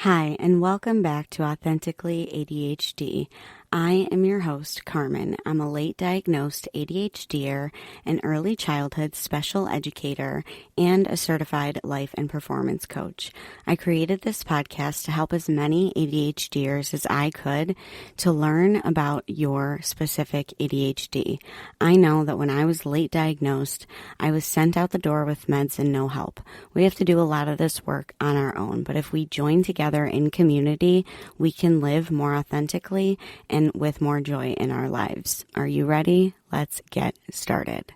Hi, and welcome back to Authentically ADHD. I am your host, Carmen. I'm a late diagnosed ADHDer, an early childhood special educator, and a certified life and performance coach. I created this podcast to help as many ADHDers as I could to learn about your specific ADHD. I know that when I was late diagnosed, I was sent out the door with meds and no help. We have to do a lot of this work on our own, but if we join together in community, we can live more authentically and with more joy in our lives. Are you ready? Let's get started.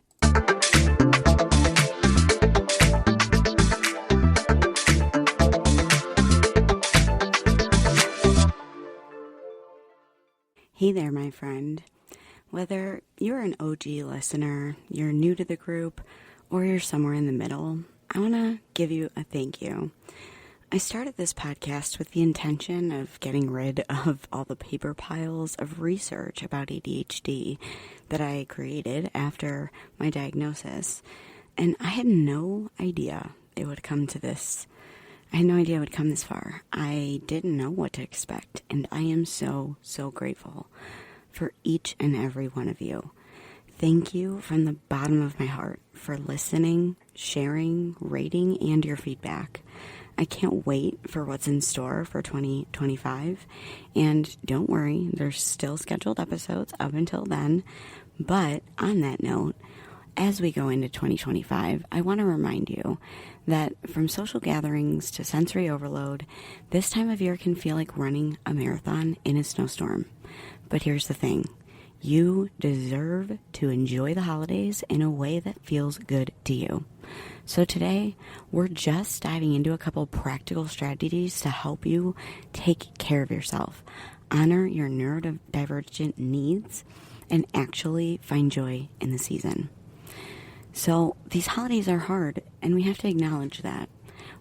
Hey there, my friend. Whether you're an OG listener, you're new to the group, or you're somewhere in the middle, I want to give you a thank you. I started this podcast with the intention of getting rid of all the paper piles of research about ADHD that I created after my diagnosis. And I had no idea it would come to this. I had no idea it would come this far. I didn't know what to expect. And I am so, so grateful for each and every one of you. Thank you from the bottom of my heart for listening, sharing, rating, and your feedback. I can't wait for what's in store for 2025. And don't worry, there's still scheduled episodes up until then. But on that note, as we go into 2025, I want to remind you that from social gatherings to sensory overload, this time of year can feel like running a marathon in a snowstorm. But here's the thing. You deserve to enjoy the holidays in a way that feels good to you. So today, we're just diving into a couple practical strategies to help you take care of yourself, honor your neurodivergent needs, and actually find joy in the season. So these holidays are hard, and we have to acknowledge that.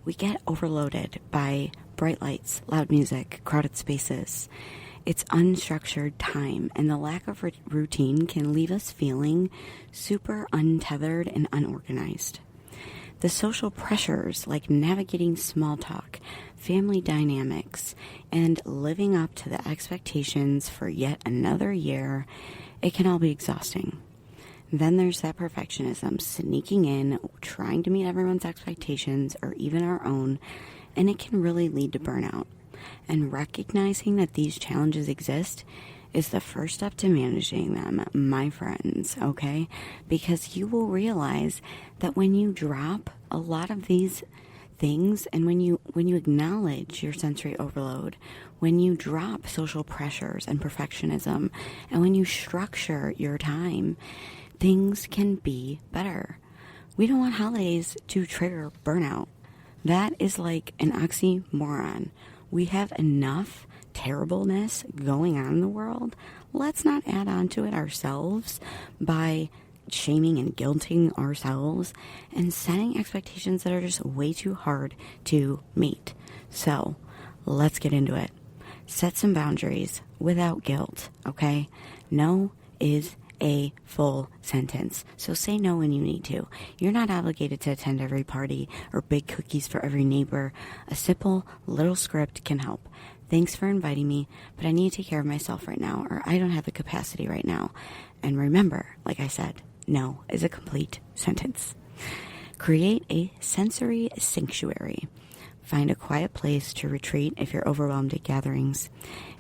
We get overloaded by bright lights, loud music, crowded spaces. It's unstructured time, and the lack of routine can leave us feeling super untethered and unorganized. The social pressures like navigating small talk, family dynamics, and living up to the expectations for yet another year, it can all be exhausting. Then there's that perfectionism sneaking in, trying to meet everyone's expectations or even our own, and it can really lead to burnout. And recognizing that these challenges exist is the first step to managing them, my friends, okay? Because you will realize that when you drop a lot of these things and when you acknowledge your sensory overload, when you drop social pressures and perfectionism, and when you structure your time, things can be better. We don't want holidays to trigger burnout. That is like an oxymoron. We have enough terribleness going on in the world. Let's not add on to it ourselves by shaming and guilting ourselves and setting expectations that are just way too hard to meet. So let's get into it. Set some boundaries without guilt, okay? No is a full sentence. So say no when you need to. You're not obligated to attend every party or bake cookies for every neighbor. A simple little script can help. Thanks for inviting me, but I need to take care of myself right now, or I don't have the capacity right now. And remember, like I said, no is a complete sentence. Create a sensory sanctuary. Find a quiet place to retreat if you're overwhelmed at gatherings.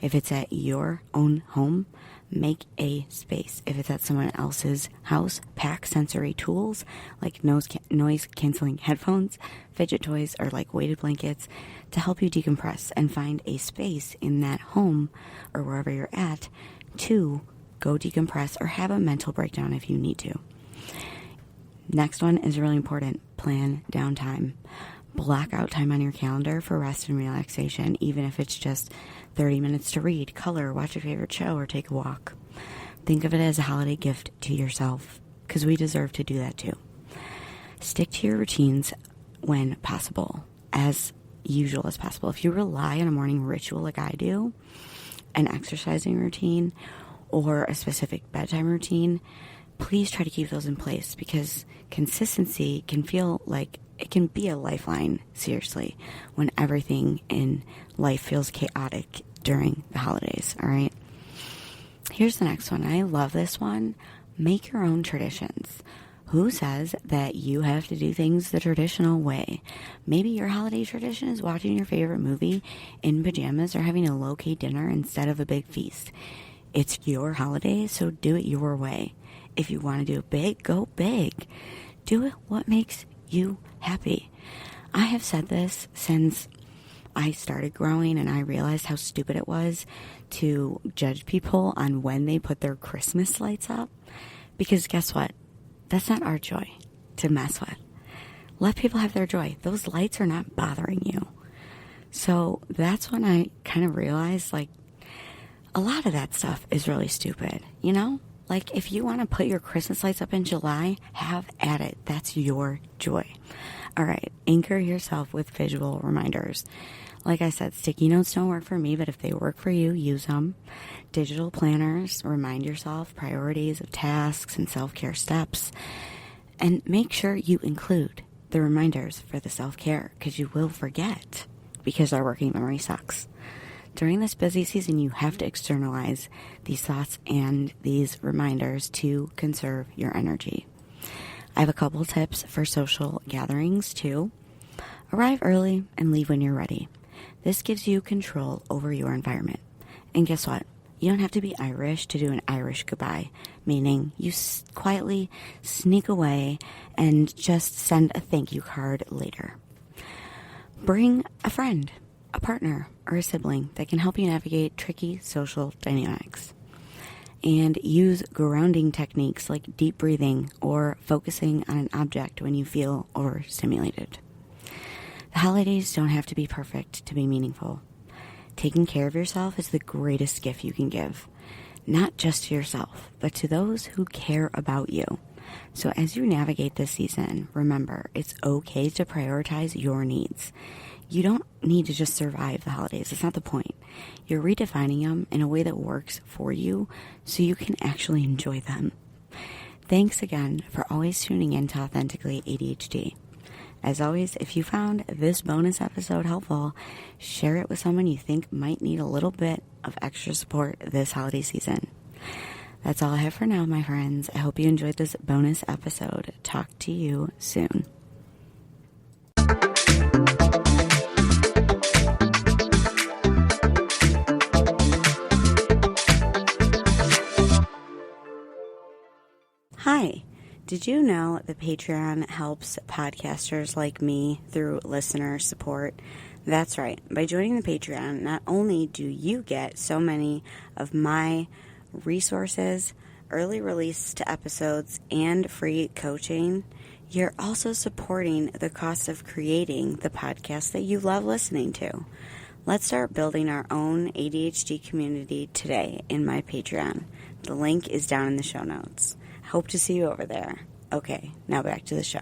If it's at your own home, make a space. If it's at someone else's house, pack sensory tools like noise-canceling headphones, fidget toys, or like weighted blankets to help you decompress and find a space in that home or wherever you're at to go decompress or have a mental breakdown if you need to. Next one is really important. Plan downtime. Block out time on your calendar for rest and relaxation, even if it's just 30 minutes to read, color, watch your favorite show, or take a walk. Think of it as a holiday gift to yourself, because we deserve to do that too. Stick to your routines when possible, as usual as possible. If you rely on a morning ritual like I do, an exercising routine, or a specific bedtime routine, please try to keep those in place, because consistency can feel like It can be a lifeline, seriously, when everything in life feels chaotic during the holidays, all right? Here's the next one. I love this one. Make your own traditions. Who says that you have to do things the traditional way? Maybe your holiday tradition is watching your favorite movie in pajamas or having a low-key dinner instead of a big feast. It's your holiday, so do it your way. If you want to do it big, go big. Do it what makes you happy. I have said this since I started growing and I realized how stupid it was to judge people on when they put their Christmas lights up. Because guess what? That's not our joy to mess with. Let people have their joy. Those lights are not bothering you. So that's when I kind of realized, like, a lot of that stuff is really stupid, you know? Like, if you want to put your Christmas lights up in July, have at it. That's your joy. All right, anchor yourself with visual reminders. Like I said, sticky notes don't work for me, but if they work for you, use them. Digital planners, remind yourself priorities of tasks and self-care steps. And make sure you include the reminders for the self-care, because you will forget, because our working memory sucks. During this busy season, you have to externalize these thoughts and these reminders to conserve your energy. I have a couple tips for social gatherings too. Arrive early and leave when you're ready. This gives you control over your environment. And guess what? You don't have to be Irish to do an Irish goodbye, meaning you quietly sneak away and just send a thank you card later. Bring a friend, a partner, or a sibling that can help you navigate tricky social dynamics. And use grounding techniques like deep breathing or focusing on an object when you feel overstimulated. The holidays don't have to be perfect to be meaningful. Taking care of yourself is the greatest gift you can give, not just to yourself, but to those who care about you. So as you navigate this season, remember, it's okay to prioritize your needs. You don't need to just survive the holidays. That's not the point. You're redefining them in a way that works for you so you can actually enjoy them. Thanks again for always tuning in to Authentically ADHD. As always, if you found this bonus episode helpful, share it with someone you think might need a little bit of extra support this holiday season. That's all I have for now, my friends. I hope you enjoyed this bonus episode. Talk to you soon. Hi. Did you know that Patreon helps podcasters like me through listener support? That's right. By joining the Patreon, not only do you get so many of my resources, early release to episodes, and free coaching, you're also supporting the cost of creating the podcast that you love listening to. Let's start building our own ADHD community today in my Patreon. The link is down in the show notes. Hope to see you over there. Okay, now back to the show.